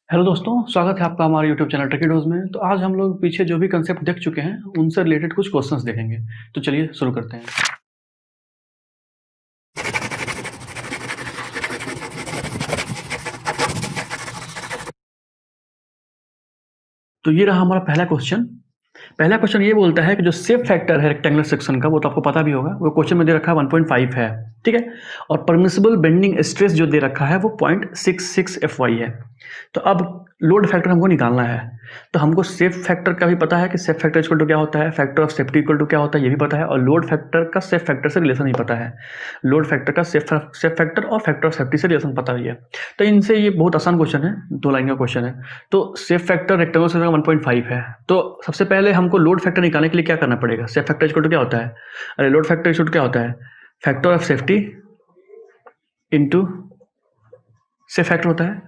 Hello दोस्तों, स्वागत है आपका हमारे यूट्यूब चैनल ट्रिकी डोज में। तो आज हम लोग पीछे जो भी कंसेप्ट देख चुके हैं उनसे रिलेटेड कुछ क्वेश्चंस देखेंगे। तो चलिए शुरू करते हैं। तो ये रहा हमारा पहला क्वेश्चन। पहला क्वेश्चन ये बोलता है कि जो सेफ फैक्टर है रेक्टेंगुलर सेक्शन का, वो तो आपको पता भी होगा, वो क्वेश्चन में दे रखा है 1.5 है, ठीक है। और परमिसिबल बेंडिंग स्ट्रेस जो दे रखा है वो 0.66 FY है। तो अब लोड फैक्टर हमको निकालना है। तो हमको सेफ फैक्टर का भी पता है कि सेफ फैक्टर इक्वल टू क्या होता है, factor of safety equal to क्या होता है ये भी पता है, और लोड फैक्टर का सेफ फैक्टर से रिलेशन ही पता है। लोड फैक्टर का सेफ फैक्टर और फैक्टर ऑफ सेफ्टी से रिलेशन पता ही है। तो इनसे ये बहुत आसान क्वेश्चन है, 2 लाइन का क्वेश्चन है। तो सेफ फैक्टर रेक्टेंगुलर सेक्शन का 1.5 है। तो सबसे पहले हमको लोड फैक्टर निकालने के लिए क्या करना पड़ेगा? सेफ फैक्टर इक्वल टू क्या होता है, अरे लोड फैक्टर इक्वल टू क्या होता है, factor of safety into safe factor होता है।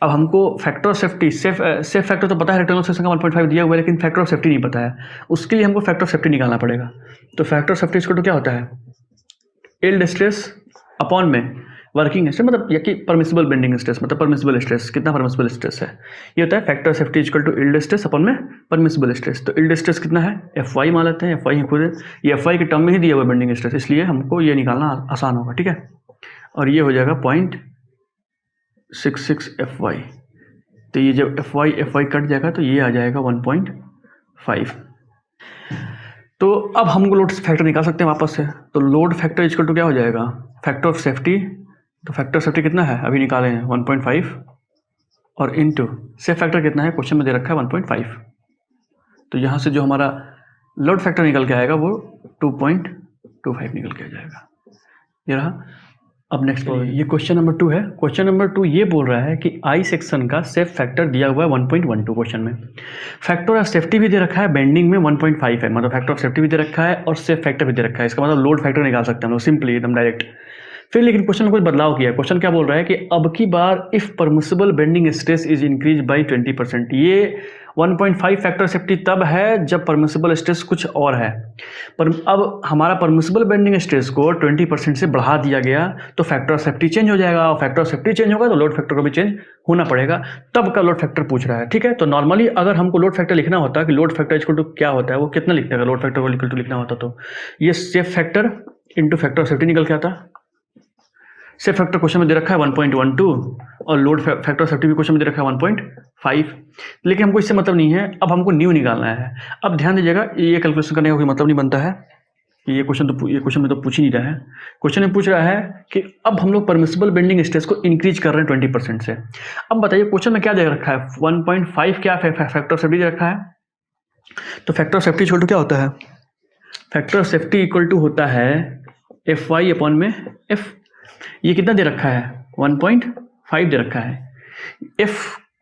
अब हमको factor of safety safe factor तो पता है, रेक्टेंगुलर सेक्शन का 1.5 दिया हुआ है, लेकिन फैक्टर ऑफ सेफ्टी नहीं पता है। उसके लिए हमको फैक्टर ऑफ सेफ्टी निकालना पड़ेगा। तो factor of safety equal to क्या होता है, यील्ड स्ट्रेस अपॉन में वर्किंग स्ट्रेस, मतलब या कि परमिसिबल बेंडिंग स्ट्रेस, मतलब परमिसिबल स्ट्रेस कितना परमिसिबल स्ट्रेस है, ये होता है factor of safety equal to yield stress upon में परमिसिबल स्ट्रेस। तो यील्ड स्ट्रेस कितना है, FY मान लेते हैं, FY पूरे ये FY के टर्म में ही दिया हुआ बेंडिंग स्ट्रेस, इसलिए हमको ये निकालना आसान होगा, ठीक है। और ये हो जाएगा 0.66 FY। तो ये जब FY कट जाएगा तो ये आ जाएगा 1.5। तो अब हमको लोड फैक्टर निकाल सकते हैं वापस से। तो लोड फैक्टर इक्वल टू क्या हो जाएगा, फैक्टर ऑफ सेफ्टी। तो फैक्टर ऑफ सेफ्टी कितना है, अभी निकाले हैं 1.5, और इनटू सेफ फैक्टर कितना है, क्वेश्चन में दे रखा है 1.5। तो यहाँ से जो हमारा लोड फैक्टर निकल के आएगा वो 2.25 निकल के आ जाएगा। ये रहा। अब नेक्स्ट ये क्वेश्चन नंबर 2 है। क्वेश्चन नंबर 2 ये बोल रहा है कि आई सेक्शन का सेफ फैक्टर दिया हुआ है 1.12 क्वेश्चन में। फैक्टर ऑफ सेफ्टी भी दे रखा है, बेंडिंग में 1.5 है, मतलब फैक्टर ऑफ सेफ्टी भी दे रखा है और सेफ फैक्टर भी दे रखा है। इसका मतलब लोड फैक्टर निकाल सकते हैं हम लोग सिंपली एकदम डायरेक्ट। फिर लेकिन क्वेश्चन में कुछ बदलाव किया। क्वेश्चन क्या बोल रहा है कि अब की बार if permissible bending stress is increase by 20%। ये 1.5 फैक्टर सेफ्टी तब है जब परमिसिबल स्ट्रेस कुछ और है, पर अब हमारा परमिसिबल बेंडिंग स्ट्रेस को 20% से बढ़ा दिया गया, तो फैक्टर ऑफ सेफ्टी चेंज हो जाएगा, और फैक्टर ऑफ सेफ्टी चेंज होगा तो लोड फैक्टर को भी चेंज होना पड़ेगा। तब का लोड फैक्टर पूछ रहा है, ठीक है। तो नॉर्मली अगर हमको लोड फैक्टर लिखना होता कि लोड फैक्टर इक्वल टू क्या होता है, वो कितना लिखते हैं, लोड फैक्टर को इक्वल टू लिखना होता तो ये safe factor into factor of safety निकल के आता। सेफ फैक्टर क्वेश्चन में दे रखा है 1.12 और लोड फैक्टर ऑफ सेफ्टी भी क्वेश्चन में दे रखा है 1.5, लेकिन हमको इससे मतलब नहीं है। अब हमको न्यू निकालना है। अब ध्यान दीजिएगा, ये कैलकुलेशन करने का कोई मतलब नहीं बनता है। ये क्वेश्चन में तो पूछ ही नहीं रहा है। क्वेश्चन में पूछ रहा है कि अब हम लोग परमिसिबल बेंडिंग स्ट्रेस को इंक्रीज कर रहे हैं 20% से। अब बताइए क्वेश्चन में क्या दे रखा है, 1.5 क्या फैक्टर ऑफ सेफ्टी दे रखा है। तो factor of safety equal to क्या होता है, factor of safety equal to होता है FY अपॉन में F। ये कितना दे रखा है, 1.5 दे रखा है। F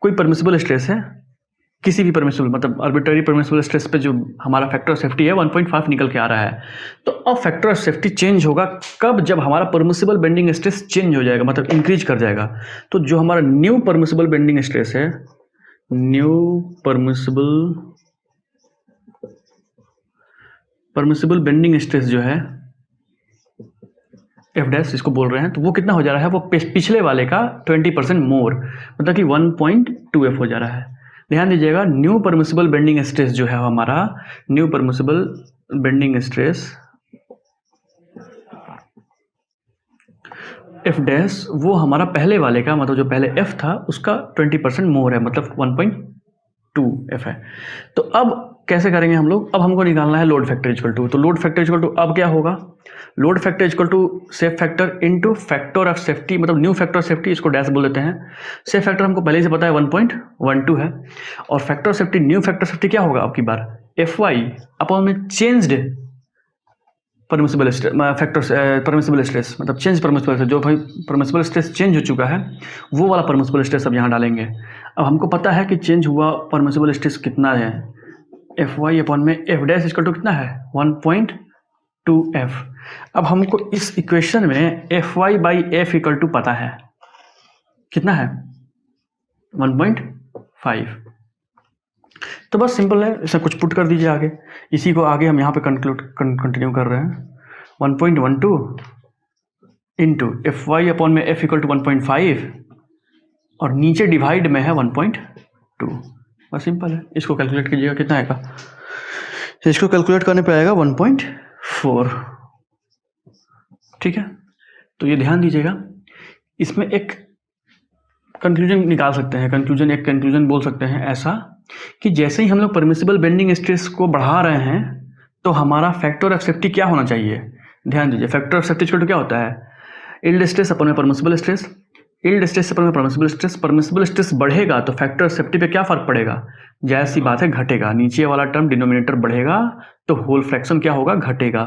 कोई परमिसिबल स्ट्रेस है, किसी भी परमिसिबल मतलब आर्बिट्ररी परमिसिबल स्ट्रेस पे जो हमारा फैक्टर ऑफ सेफ्टी है 1.5 निकल के आ रहा है। तो अब फैक्टर ऑफ सेफ्टी चेंज होगा कब, जब हमारा परमिसिबल बेंडिंग स्ट्रेस चेंज हो जाएगा, मतलब इंक्रीज कर जाएगा। तो जो हमारा न्यू परमिसिबल बेंडिंग स्ट्रेस है, न्यू परमिसिबल बेंडिंग स्ट्रेस जो है F डैश इसको बोल रहे हैं, तो वो कितना हो जा रहा है, वो पिछले वाले का 20% मोर, मतलब कि 1.2F हो जा रहा है। ध्यान दीजिएगा, न्यू परमिसिबल बेंडिंग स्ट्रेस जो है हमारा, new permissible bending stress F dash वो हमारा पहले वाले का, मतलब जो पहले F था उसका 20% मोर है, मतलब 1.2F है। तो अब कैसे करेंगे हम लोग, अब हमको निकालना है लोड फैक्टर इक्वल टू। तो लोड फैक्टर इक्वल टू अब क्या होगा, load factor equal to safe factor into factor of safety, मतलब न्यू फैक्टर ऑफ सेफ्टी, इसको डैश बोल देते हैं। सेफ फैक्टर हमको पहले से पता है 1.12 है, और factor of safety, new factor of safety क्या होगा अब की बार, FY अपॉन में changed permissible factor permissible stress, मतलब चेंज परमिसिबल स्ट्रेस, जो भाई परमिसिबल स्ट्रेस चेंज हो चुका है वो वाला परमिसिबल स्ट्रेस अब यहाँ डालेंगे। अब हमको पता है कि चेंज हुआ परमिसिबल स्ट्रेस कितना है, FY अपॉन में F डैश इक्वल टू कितना है, 1.2F। अब हमको इस इक्वेशन में FY by F equal to पता है कितना है, 1.5। तो बस सिंपल है, इसे कुछ पुट कर दीजिए आगे। इसी को आगे हम यहाँ पे कंटिन्यू कर रहे हैं, 1.12 इंटू FY अपॉन में F इक्वल टू 1.5 और नीचे डिवाइड में है 1.2। बस सिंपल है। इसको कैलकुलेट कीजिएगा, कितना आएगा? इसको कैलकुलेट करने पे आएगा 1.4। ठीक है, तो ये ध्यान दीजिएगा। इसमें एक कंक्लूजन निकाल सकते हैं, एक कंक्लूजन बोल सकते हैं ऐसा कि जैसे ही हम लोग परमिसिबल बेंडिंग स्ट्रेस को बढ़ा रहे हैं तो हमारा फैक्टर ऑफ सेफ्टी क्या होना चाहिए? ध्यान दीजिए, फैक्टर ऑफ सेफ्टी क्या होता है? यील्ड स्ट्रेस अपन में परमिसिबल स्ट्रेस, यील्ड स्ट्रेस अपन में परमिसिबल स्ट्रेस। परमिसिबल स्ट्रेस बढ़ेगा तो फैक्टर ऑफ सेफ्टी पे क्या फर्क पड़ेगा? जाहिर सी बात है, घटेगा। नीचे वाला टर्म डिनोमिनेटर बढ़ेगा तो होल फ्रैक्शन क्या होगा? घटेगा।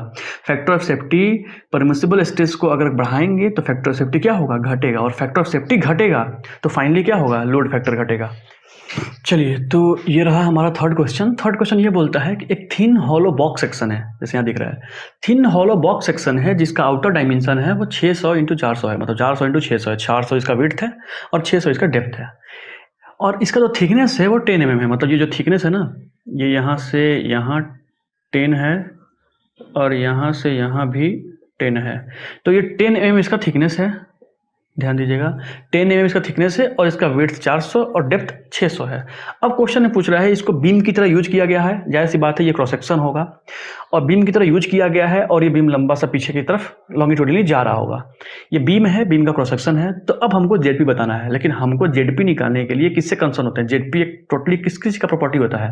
Factor of safety permissible stress को अगर बढ़ाएंगे तो फैक्टर ऑफ सेफ्टी क्या होगा? घटेगा। और फैक्टर ऑफ सेफ्टी घटेगा तो फाइनली क्या होगा? लोड फैक्टर घटेगा। चलिए, तो ये रहा हमारा थर्ड क्वेश्चन। थर्ड क्वेश्चन ये बोलता है कि एक थिन हॉलो बॉक्स सेक्शन है, जैसे यहाँ दिख रहा है। थिन हॉलो बॉक्स सेक्शन है जिसका आउटर डायमेंशन है वो 600 × 400 है, मतलब 400 × 600 है। 400 इसका विड्थ है और 600 इसका डेप्थ है। और इसका जो थिकनेस है वो 10 mm है। मतलब ये जो थिकनेस है ना, ये यहाँ से यहाँ 10 है और यहाँ से यहाँ भी 10 है। तो ये 10 mm इसका थिकनेस है। ध्यान दीजिएगा, 10 mm इसका थिकनेस है और इसका वेट 400 और डेप्थ 600 है। अब क्वेश्चन में पूछ रहा है इसको बीम की तरह यूज किया गया है। जाहिर सी बात है, ये क्रॉस सेक्शन होगा और बीम की तरह यूज किया गया है और ये बीम लंबा सा पीछे की तरफ लॉन्गिट्यूडनली जा रहा होगा। ये बीम है, बीम का क्रॉस सेक्शन है। तो अब हमको जेडपी बताना है, लेकिन हमको जेडपी निकालने के लिए किससे कंसर्न होता है? जेडपी एक टोटली किस का प्रॉपर्टी होता है?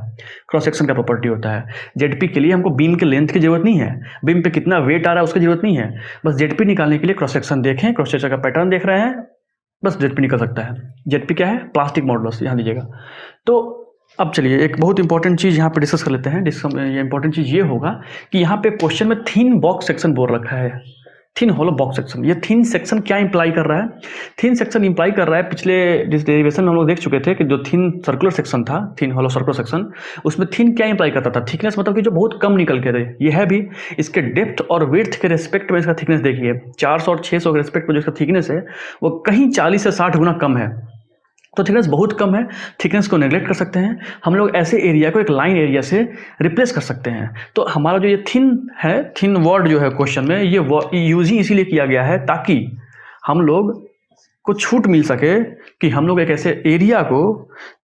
क्रॉस सेक्शन का प्रॉपर्टी होता है। जेडपी के लिए हमको बीम के लेंथ की जरूरत नहीं है, बीम पे कितना वेट आ रहा है उसकी जरूरत नहीं है। बस जेडपी निकालने के लिए क्रॉस सेक्शन देखें, क्रॉस सेक्शन का पैटर्न देख रहे हैं, बस जेडपी निकल सकता है। जेडपी क्या है? Plastic modulus. यहाँ दीजिएगा। तो अब चलिए एक बहुत इंपॉर्टेंट चीज़ यहाँ पे डिस्कस कर लेते हैं। ये इंपॉर्टेंट चीज़ ये होगा कि यहाँ पे क्वेश्चन में थिन बॉक्स सेक्शन बोल रखा है, थिन हॉलो बॉक्स सेक्शन। ये थिन सेक्शन क्या इंप्लाई कर रहा है? थिन सेक्शन इंप्लाई कर रहा है, पिछले डेरिवेशन में हम लोग देख चुके थे कि जो थिन सर्कुलर सेक्शन था, थिन हॉलो सर्कुलर सेक्शन, उसमें थिन क्या इंप्लाई करता था? थिकनेस, मतलब कि जो बहुत कम निकल के रहे। ये है भी। इसके डेप्थ और विड्थ के रिस्पेक्ट में इसका थिकनेस देखिए, 400 और 600 के रिस्पेक्ट में जो इसका थिकनेस है वो कहीं 40 से 60 गुना कम है। तो थिकनेस बहुत कम है। थिकनेस को नेग्लेक्ट कर सकते हैं हम लोग, ऐसे एरिया को एक लाइन एरिया से रिप्लेस कर सकते हैं। तो हमारा जो ये थिन है, थिन वर्ड जो है क्वेश्चन में, ये यूज ही इसीलिए किया गया है ताकि हम लोग को छूट मिल सके कि हम लोग एक ऐसे एरिया को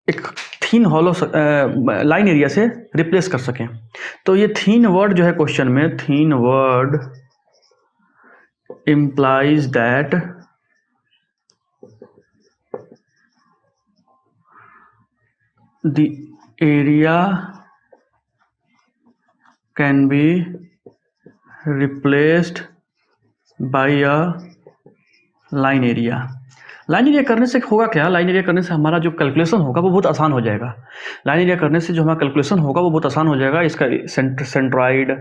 एक थिन हॉलो लाइन एरिया से रिप्लेस कर सकें। तो ये थिन वर्ड जो है क्वेश्चन में, thin word implies that the area can be replaced by a line area। Line area करने से होगा क्या? लाइन एरिया करने से हमारा जो कैलकुलेशन होगा वो बहुत आसान हो जाएगा। लाइन एरिया करने से जो हमारा कैलकुलेशन होगा वो बहुत आसान हो जाएगा। इसका सेंट्रॉइड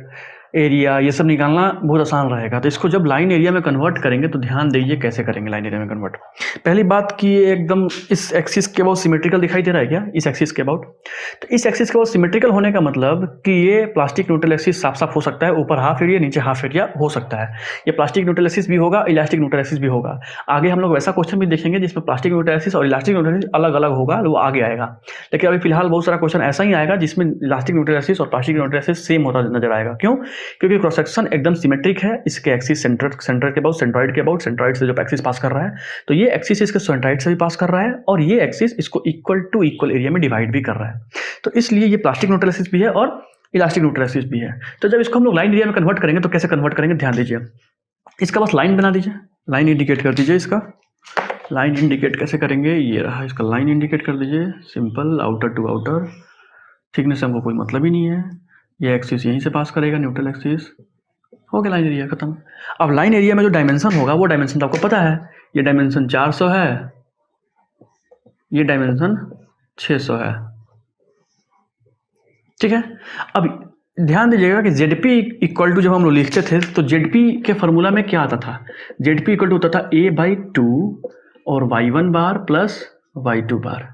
एरिया ये सब निकालना बहुत आसान रहेगा। तो इसको जब लाइन एरिया में कन्वर्ट करेंगे तो ध्यान दीजिए कैसे करेंगे लाइन एरिया में कन्वर्ट। पहली बात कि ये एकदम इस एक्सिस के अबाउट सिमेट्रिकल दिखाई दे रहा है क्या? इस एक्सिस के अबाउट। तो इस एक्सिस के अबाउट सिमेट्रिकल होने का मतलब कि ये प्लास्टिक न्यूट्रल एक्सिस साफ साफ हो सकता है, ऊपर हाफ एरिया नीचे हाफ एरिया हो सकता है। ये प्लास्टिक न्यूट्रल एक्सिस भी होगा, इलास्टिक न्यूट्रल एक्सिस भी होगा। आगे हम लोग वैसा क्वेश्चन भी देखेंगे जिसमें प्लास्टिक न्यूट्रल एक्सिस और इलास्टिक न्यूट्रल एक्सिस अलग अलग होगा, वो आगे आएगा। लेकिन अभी फिलहाल बहुत सारा क्वेश्चन ऐसा ही आएगा जिसमें इलास्टिक न्यूट्रल एक्सिस और प्लास्टिक न्यूट्रल एक्सिस सेम होता नजर आएगा। क्यों? क्योंकि क्रॉस सेक्शन एकदम सिमेट्रिक है। इसके एक्सिस सेंटर के अबाउट, सेंट्रॉइड के अबाउट, सेंट्रॉइड से जब एक्सिस पास कर रहा है तो ये एक्सिस इसके सेंट्रॉइड से भी पास कर रहा है और ये एक्सिस इसको इक्वल टू इक्वल एरिया में डिवाइड भी कर रहा है। तो इसलिए ये प्लास्टिक न्यूट्रल एक्सिस भी है और इलास्टिक न्यूट्रल एक्सिस भी है। तो जब इसको हम लोग लाइन एरिया में कन्वर्ट करेंगे तो कैसे कन्वर्ट करेंगे? ध्यान दीजिए, इसका बस लाइन बना दीजिए, लाइन इंडिकेट कर दीजिए। इसका लाइन इंडिकेट कैसे करेंगे? ये रहा, इसका लाइन इंडिकेट कर दीजिए, simple, outer to outer. Thickness से हमको कोई मतलब ही नहीं है, ये एक्सिस यहीं से पास करेगा, न्यूट्रल एक्सिस। हो गया लाइन एरिया खत्म। अब लाइन एरिया में जो डायमेंशन होगा वो डायमेंशन तो आपको पता है, ये डायमेंशन 400 है, ये डायमेंशन 600 है। ठीक है। अब ध्यान दीजिएगा कि जेडपी इक्वल टू जब हम लोग लिखते थे तो जेडपी के फॉर्मूला में क्या आता था? जेडपी इक्वल टू होता था a/2 और y1 बार प्लस y2 बार।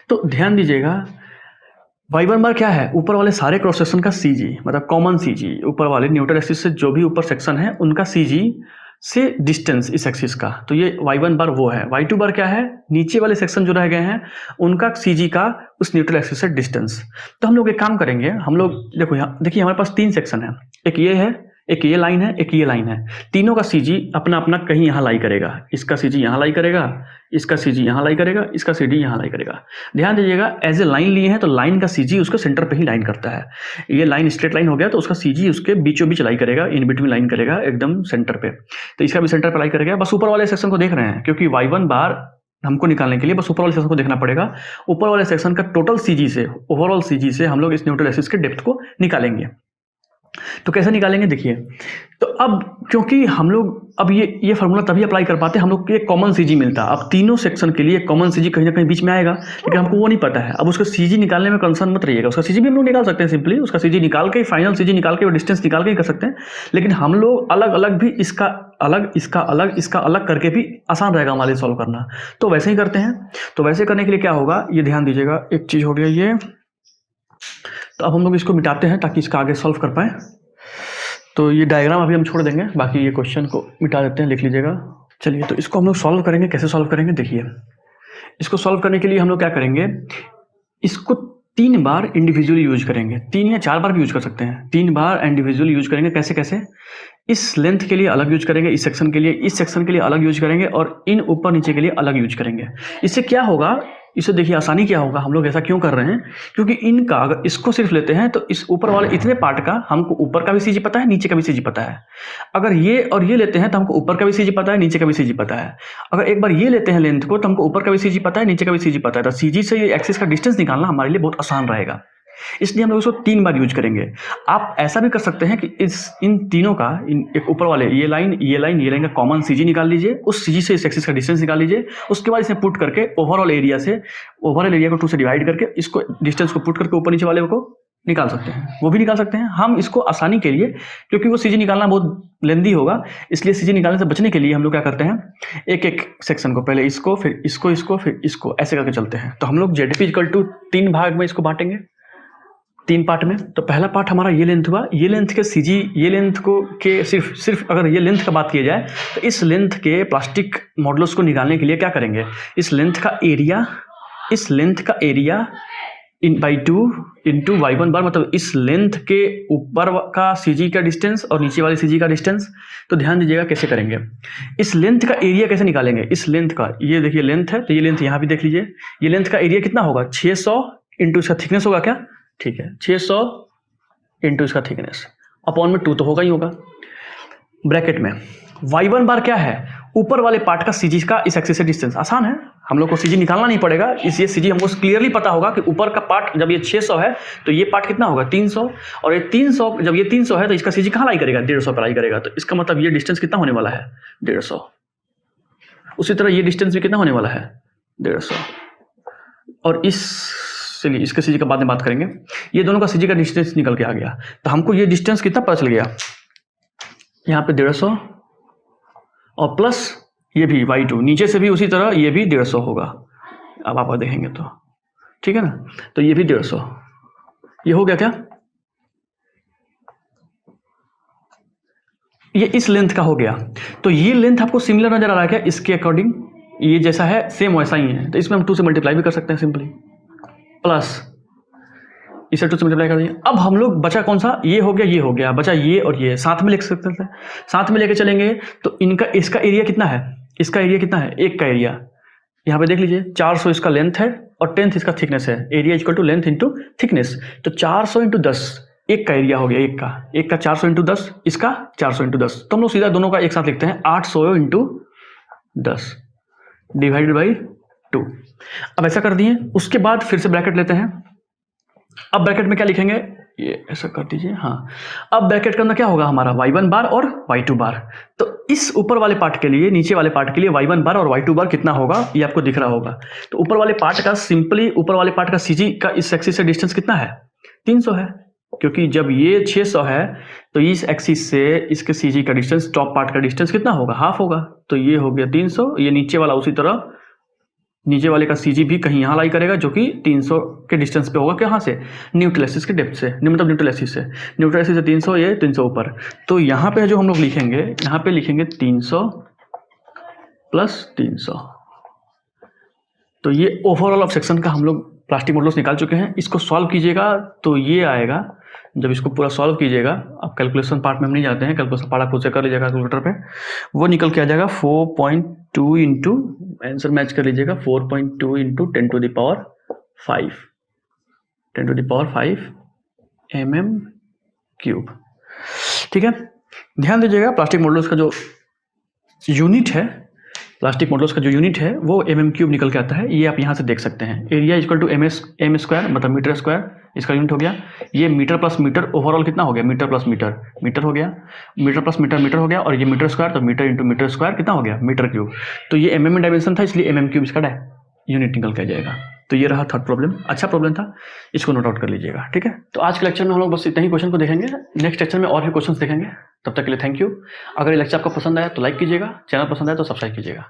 तो ध्यान दीजिएगा, y1 बार क्या है? ऊपर वाले सारे क्रॉस सेक्शन का CG, मतलब कॉमन CG, ऊपर वाले न्यूट्रल एक्सिस से जो भी ऊपर सेक्शन है उनका CG से डिस्टेंस इस एक्सिस का। तो ये y1 बार वो है। y2 बार क्या है? नीचे वाले सेक्शन जो रह गए हैं उनका CG का उस न्यूट्रल एक्सिस से डिस्टेंस। तो हम लोग एक काम करेंगे, हम लोग देखो यहाँ देखिए हमारे पास 3 सेक्शन है, एक ये है, एक ये लाइन है, एक ये लाइन है, तीनों का सीजी अपना अपना कहीं यहाँ लाई करेगा, इसका सीजी यहाँ लाई करेगा, इसका सीजी यहाँ लाई करेगा, इसका सीजी यहाँ लाई करेगा। ध्यान दीजिएगा, एज ए लाइन लिए हैं तो लाइन का सीजी उसके सेंटर पे ही लाइन करता है। ये लाइन स्ट्रेट लाइन हो गया तो उसका सीजी उसके बीचों बीच लाई करेगा, इन बिटवीन लाइन करेगा एकदम सेंटर पे। तो इसका भी सेंटर पे लाई करेगा। बस ऊपर वाले सेक्शन को देख रहे हैं, क्योंकि y1 बार हमको निकालने के लिए बस ऊपर वाले सेक्शन को देखना पड़ेगा। ऊपर वाले सेक्शन का टोटल सीजी से, ओवरऑल सीजी से हम लोग इस न्यूट्रल एक्सिस के डेप्थ को निकालेंगे। तो कैसे निकालेंगे देखिए। तो अब क्योंकि हम लोग अब ये फार्मूला तभी अप्लाई कर पाते हैं, हम लोग को एक कॉमन सीजी मिलता है। अब तीनों सेक्शन के लिए कॉमन सीजी कहीं ना कहीं बीच में आएगा, लेकिन हमको वो नहीं पता है। अब उसका सीजी निकालने में कंसर्न मत रहिएगा, उसका सीजी भी हम लोग निकाल सकते हैं सिंपली, उसका सीजी निकाल के फाइनल सीजी निकाल के और डिस्टेंस निकाल के ही कर सकते हैं। लेकिन हम लोग अलग अलग भी इसका अलग, इसका अलग, इसका अलग करके भी आसान रहेगा हमारे सॉल्व करना। तो वैसे ही करते हैं। तो वैसे करने के लिए क्या होगा, ये ध्यान दीजिएगा, एक चीज़ हो गया ये। तो अब हम लोग इसको मिटाते हैं ताकि इसका आगे सॉल्व कर पाएँ। तो ये डायग्राम अभी हम छोड़ देंगे, बाकी ये क्वेश्चन को मिटा देते हैं, लिख लीजिएगा। चलिए, तो इसको हम लोग सॉल्व करेंगे। कैसे सॉल्व करेंगे देखिए। इसको सॉल्व करने के लिए हम लोग क्या करेंगे, इसको 3 बार इंडिविजुअली यूज करेंगे, 3 या 4 बार भी यूज कर सकते हैं। 3 बार इंडिविजुअली यूज करेंगे। कैसे कैसे, इस लेंथ के लिए अलग यूज करेंगे, इस सेक्शन के लिए, इस सेक्शन के लिए अलग यूज करेंगे, और इन ऊपर नीचे के लिए अलग यूज करेंगे। इससे क्या होगा, इसे देखिए आसानी क्या होगा। हम लोग ऐसा क्यों कर रहे हैं, क्योंकि इनका अगर इसको सिर्फ लेते हैं तो इस ऊपर वाले इतने पार्ट का हमको ऊपर का भी सीजी पता है, नीचे का भी सीजी पता है। अगर ये और ये लेते हैं तो हमको ऊपर का भी सीजी पता है, नीचे का भी सीजी पता है। अगर एक बार ये लेते हैं लेंथ को तो हमको ऊपर का भी सीजी पता है, नीचे का भी सीजी पता है। तो सीजी से ये एक्सिस का डिस्टेंस निकालना हमारे लिए बहुत आसान रहेगा, इसलिए हम लोग इसको 3 बार यूज करेंगे। आप ऐसा भी कर सकते हैं कि इन तीनों का, इन एक ऊपर वाले ये लाइन, ये लाइन, ये लाइन का कॉमन सीजी निकाल लीजिए, उस सीजी से इस एक्सिस का डिस्टेंस निकाल लीजिए, उसके बाद इसे पुट करके ओवरऑल एरिया को 2 से डिवाइड करके इसको डिस्टेंस को पुट करके ऊपर नीचे वाले को निकाल सकते हैं। वो भी निकाल सकते हैं हम इसको आसानी के लिए, क्योंकि वो सीजी निकालना बहुत लेंदी होगा, इसलिए सीजी निकालने से बचने के लिए हम लोग क्या करते हैं, एक एक सेक्शन को पहले इसको, फिर इसको, फिर इसको, ऐसे करके चलते हैं। तो हम लोग जेडपी इक्वल टू 3 भाग में इसको बांटेंगे, 3 पार्ट में। तो पहला पार्ट हमारा ये लेंथ हुआ, ये लेंथ के सीजी, ये लेंथ को के सिर्फ अगर ये लेंथ का बात किया जाए तो इस लेंथ के प्लास्टिक मॉडुलस को निकालने के लिए क्या करेंगे, इस लेंथ का एरिया बाई 2 इंटू y1 बार, मतलब इस लेंथ के ऊपर का सीजी का डिस्टेंस और नीचे वाले सीजी का डिस्टेंस। तो ध्यान दीजिएगा कैसे करेंगे, इस लेंथ का एरिया कैसे निकालेंगे। इस लेंथ का, ये देखिए लेंथ है, तो ये लेंथ यहाँ भी देख लीजिए, ये लेंथ का एरिया कितना होगा, 600 इंटू इसका थिकनेस होगा क्या, ठीक है, 600 इंटू इसका थिकनेस अपॉन में 2 तो होगा ही होगा। ब्रैकेट में y1 बार क्या है, ऊपर वाले पार्ट का सीजी का इस एक्सिस से डिस्टेंस। आसान है, हम लोग को सीजी निकालना नहीं पड़ेगा, इसलिए सीजी हमको क्लियरली पता होगा कि ऊपर का पार्ट जब ये 600 है तो ये पार्ट कितना होगा 300, और ये 300 जब ये 300 है तो इसका सीजी कहाँ लाई करेगा, 150 पर लाई करेगा। तो इसका मतलब ये डिस्टेंस कितना होने वाला है, 150। उसी तरह ये डिस्टेंस भी कितना होने वाला है, 150। और चलिए इसके सीजी का बाद में बात करेंगे। ये दोनों का सीजी का डिस्टेंस निकल के आ गया, तो हमको ये डिस्टेंस कितना पता चल गया, यहाँ पे 150 और प्लस ये भी y2, नीचे से भी उसी तरह ये भी 150 होगा। अब आप देखेंगे तो ठीक है ना, तो ये भी 150, ये हो गया क्या, ये इस लेंथ का हो गया। तो ये लेंथ आपको सिमिलर नजर आ रहा है क्या, इसके अकॉर्डिंग ये जैसा है सेम वैसा ही है। तो इसमें हम 2 से मल्टीप्लाई भी कर सकते हैं सिंपली, प्लस इसे 2 से मल्टीप्लाई कर दिए। अब हम लोग बचा कौन सा, ये हो गया, ये हो गया, बचा ये और ये साथ में लिख सकते थे, साथ में लेके चलेंगे। तो इनका, इसका एरिया कितना है, इसका एरिया कितना है, एक का एरिया यहाँ पे देख लीजिए, 400 इसका लेंथ है और 10th इसका थिकनेस है। Area equal to length into thickness. तो 400 इंटू 10 एक का एरिया हो गया, एक का 400 इंटू 10, इसका 400 इंटू 10। तो हम लोग सीधा दोनों का एक साथ लिखते हैं, 800 इंटू 10 डिवाइडेड बाई 2। अब ऐसा कर दिए, उसके बाद फिर से ब्रैकेट लेते हैं। अब ब्रैकेट में क्या लिखेंगे, ये ऐसा कर दीजिए, हाँ। अब ब्रैकेट के अंदर क्या होगा हमारा, y1 बार और y2 बार। तो इस ऊपर वाले पार्ट के लिए, नीचे वाले पार्ट के लिए y1 बार और y2 बार कितना होगा, ये आपको दिख रहा होगा। तो ऊपर वाले पार्ट का सिंपली, ऊपर वाले पार्ट का सीजी का इस एक्सिस से डिस्टेंस कितना है, 300 है, क्योंकि जब ये 600 है तो इस एक्सिस से इसके सीजी का डिस्टेंस, टॉप पार्ट का डिस्टेंस कितना होगा, हाफ होगा। तो ये हो गया 300, ये नीचे वाला उसी तरह, नीचे वाले का सीजी भी कहीं यहाँ लाई करेगा जो कि 300 के डिस्टेंस पे होगा, कहाँ से, न्यूट्रल एक्सिस के डेप्थ से, मतलब न्यूट्रल एक्सिस से 300, ये 300 ऊपर। तो यहाँ पे जो हम लोग लिखेंगे, यहाँ पे लिखेंगे 300 प्लस 300। तो ये ओवरऑल ऑफ सेक्शन का हम लोग प्लास्टिक मॉडुलस निकाल चुके हैं। इसको सॉल्व कीजिएगा तो ये आएगा जब इसको पूरा सॉल्व कीजिएगा, आप कैलकुलेशन पार्ट में हम नहीं जाते हैं, कैलकुलेशन पार्ट आप खुद से कर लीजिएगा कैलकुलेटर पे, वो निकल के आ जाएगा 4.2 इंटू, आंसर मैच कर लीजिएगा, 4.2 into 10 to the power 5, 10 to the power 5 mm³। ठीक है, ध्यान दीजिएगा प्लास्टिक मॉडल्स का जो यूनिट है, प्लास्टिक मॉडल्स का जो यूनिट है वो mm³ निकल के आता है। ये आप यहाँ से देख सकते हैं, area equal to m square, मतलब मीटर स्क्वायर, इसका यूनिट हो गया। ये मीटर प्लस मीटर, ओवरऑल कितना हो गया, मीटर प्लस मीटर, मीटर हो गया, मीटर प्लस मीटर, मीटर हो गया, और ये मीटर स्क्वायर, तो मीटर इंटू मीटर स्क्वायर कितना हो गया, मीटर³। तो ये mm में डायमेंशन था, इसलिए mm³ इसका यूनिट निकल के आ जाएगा। तो ये रहा थर्ड प्रॉब्लम, अच्छा प्रॉब्लम था, इसको नोट आउट कर लीजिएगा। ठीक है, तो आज के लेक्चर में हम लोग बस इतने ही क्वेश्चन को देखेंगे, नेक्स्ट लेक्चर में और भी क्वेश्चन देखेंगे। तब तक के लिए थैंक यू। अगर ये लेक्चर आपको पसंद आया तो लाइक कीजिएगा, चैनल पसंद आया तो सब्सक्राइब कीजिएगा।